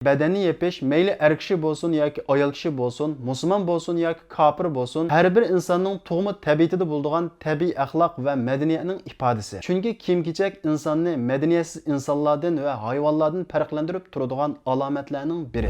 Bedeni yepiş, meyli er kishi bo'lsin yoki ayol kishi bo'lsin, musulmon bo'lsin yoki kafir bo'lsin, har bir insonning tug'ma tabiatida bo'ladigan tabiiy axloq va madaniyatning ifodasi. Chunki kiyim-kechak insonni madaniyatsiz insonlardan va hayvonlardan farqlantirib turadigan alomatlarning biri.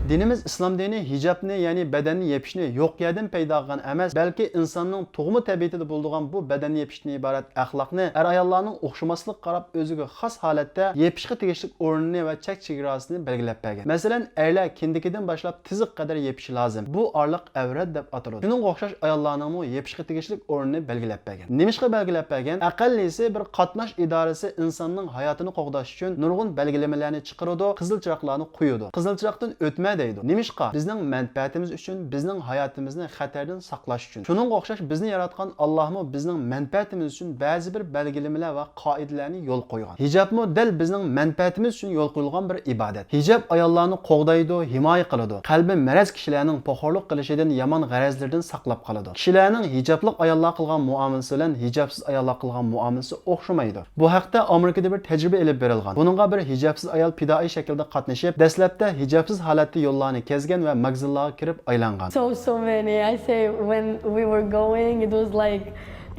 Dinimiz İslam dini hijabni, ya'ni bedenni yepishni yo'q yerdan paydo qilgan emas, balki insonning tug'ma tabiatida bo'ladigan bu bedenni yepishdan iborat axloqni ayollarning o'xshamaslik qarab o'ziga xos holatda yepishga tegishli o'rnini va chek-chegarasini belgilab bergan. Masalan, erlar kindikidan boshlab tiziq qadar yepishi lozim. Bu orliq avrat deb ataladi. Shuningga o'xshash ayollarning yepishga tegishli o'rnini belgilab bergan. Nimishqa belgilab bergan? Aqallisi bir qatnash idorasi insonning hayotini qo'g'dash uchun nurg'un belgilamalarni chiqaradi, qizil chiroqlarni qo'yadi. Qizil chiroqdan o'tma deydi. Nimishqa? Bizning manfaatimiz uchun, bizning hayotimizni xatardan saqlash uchun. Shuningga o'xshash bizni yaratgan Allohmi bizning manfaatimiz uchun ba'zi bir belgilamalar va qoidalarni yo'l qo'ygan. Hijobmi dal bizning manfaatimiz uchun yo'l qo'yilgan bir ibodat. Hijob ayollarni qo'g'daydi, himoya qiladi. Qalbi maraz kishilarning poxorlik qilishidan, yomon g'arazlardan saqlab qoladi. Kishilarning hijobli ayollar qilgan muomalasi bilan hijobsiz ayollar qilgan muomalasi o'xshamaydi. Bu haqda Amerikada bir tajriba elib berilgan. Buningga bir hijobsiz ayol fidoiy shaklda qatnashib, dastlabda hijobsiz holatda yo'llarni kezgan va magzillarga kirib aylangan. So many. I say when we were going, it was like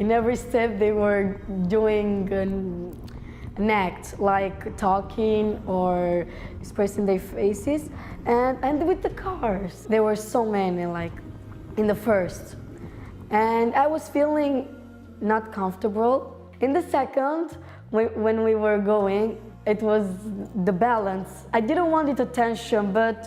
in every step they were doing an act, like talking or expressing their faces, and with the cars. There were so many, like in the first, and I was feeling not comfortable. In the second, when we were going, it was the balance. I didn't want it attention, but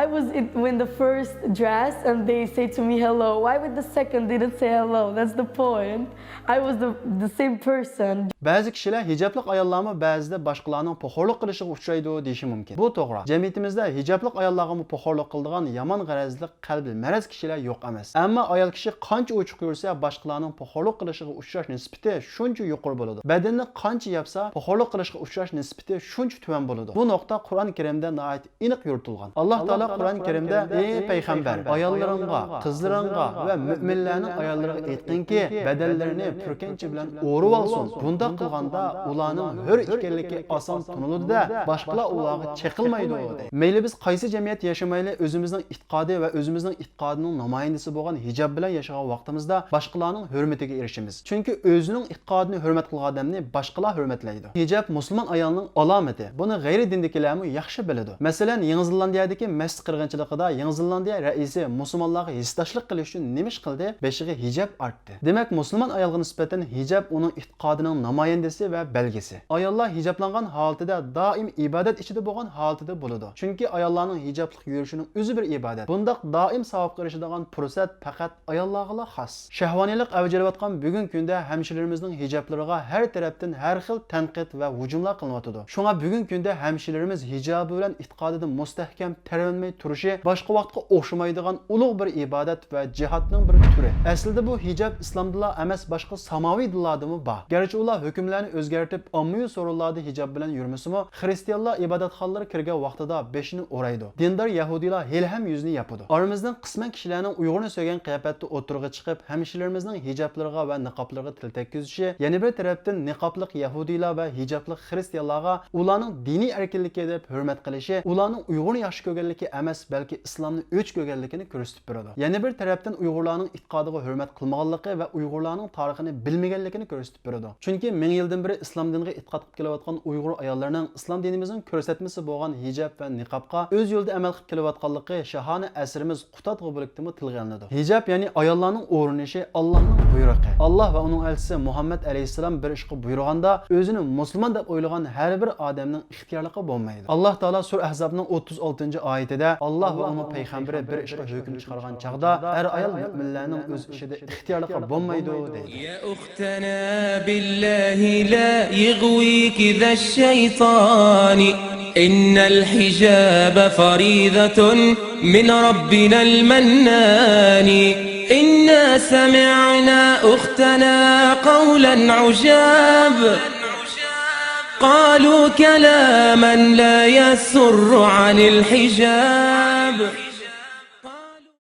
I was in the first dress and they say to me hello. Why with the second didn't say hello? That's the point. I was the same person. Ba'zi kishilar hijobli ayollarni ba'zida boshqalarning poxorlik qilishiga uchraydi deyishi mumkin. Bu to'g'ri. Jamiyatimizda hijobli ayollarga poxorlik qiladigan yomon g'arazli qalbi maraz kishilar yo'q emas. Ammo ayol kishi qancha ochiq yursa, boshqalarning poxorlik qilishiga uchrash nisbati shuncha yuqori bo'ladi. Badanni qancha yapsa, poxorlik qilishga uchrash nisbati shuncha tuvan bo'ladi. Bu nuqta Qur'on Karimda nihoyat aniq yuritilgan. Alloh taolo Qur'on Karimda: "Ey payg'ambar, ayollaringga, qizlaringga va mu'minlarning ayollariga aytqinki, badallarini purkanchi bilan o'rib olsin. Bunda qilganda ularning hur ekanligi oson tuniladi-da, boshqalar ularga chaqilmaydi" deydi. Mayli biz qaysi jamiyat yashamayli, o'zimizning e'tiqodi va o'zimizning e'tiqodining namoyandasi bo'lgan hijob bilan yashagan vaqtimizda boshqalarning hurmatiga erishamiz. Chunki o'zining e'tiqodini hurmat qilgan odamni boshqalar hurmatlaydi. Hijob musulmon ayolning alomati. Buni g'ayri dindagilarmi yaxshi biladi. Masalan, Yangi Zelandiyadagi masjid qirg'inchiligida Yangi Zelandiya raisi musulmonlarga hissdoshlik qilish uchun nima ish qildi? Beshiga hijob artdi. Demak, musulmon ayolga nisbatan hijob uning e'tiqodining namoyandasi va belgisi. Ayollar hijoblangan holatida doim ibodat ichida bo'lgan holatida bo'ladi. Chunki ayollarning hijobli yurishining o'zi bir ibodat. Bundaq doim savobga erishadigan fursat faqat ayollarga xos. Shahvoniylik avjilayotgan bugungi kunda hamshirlarimizning hijoblariga har tarafdan har xil tanqid va hujumlar qilinyotdi. Shunga bugungi kunda hamshirlarimiz hijobi bilan e'tiqodida mustahkam tarvanmay turishi boshqa vaqtga o'xshamaydigan ulug' bir ibodat va jihodning bir turi. Aslida bu hijob islomda emas, boshqa samoviy dinlardami bor. Garchi ular hukmlarni o'zgartirib, ommaviy so'rovlarda hijob bilan yurmasimi, xristianlar ibodatxonalarga kirgan vaqtida beshini o'raydi. Dindor yahudiylar hali ham yuzni yopadi. Oramizdan qisman kishilarning Uyg'urni so'ygan qiyofatda o'tirg'i chiqib, hamshirlarimizning hijoblariga va niqoblariga til tekkizishi, yana bir tarafdan niqobliq yahudiylar va hijobli xristianlarga ularning diniy erkinligiga deb hurmat qilishi, ularning Uyg'urni yaxshi ko'rganligi emas, balki islomni o'ch ko'rganligini ko'rsatib beradi. Yana bir tarafdan Uyg'urlarning e'tiqodiga hurmat qilmaganligi va Uyg'urlarning tarixini bilmaganligini ko'rsatib beradi. Chunki 1000 yildan beri islom diniga e'tiqod qilib kelayotgan Uyg'ur ayollarining islom dinimizning ko'rsatmasi bo'lgan hijob va niqobga o'z yo'lida amal qilib kelayotganligi shahona asrimiz Qutadg'u bo'libdimi tilga olinadi. Hijob ya'ni ayollarning o'rinishi Allohning buyrug'i. Alloh va uning elchisi Muhammad alayhisalom bir ishga buyurganda o'zini musulmon deb o'ylagan har bir odamning ixtiyorligi bo'lmaydi. Alloh taolo Sura Ahzobning 36-oyatida Alloh va uning payg'ambari bir ishga hukm chiqargan chaqda har ayol mu'minlarning o'z ishida ixtiyorligi bo'lmaydi deydi. Ya ukhtana billahi la yughwiki zash-shaytani innal hijaba faridatun min rabbina al-mannani inna sami'na ukhtana qawlan ujab قالوا كلاما لا يسر عن الحجاب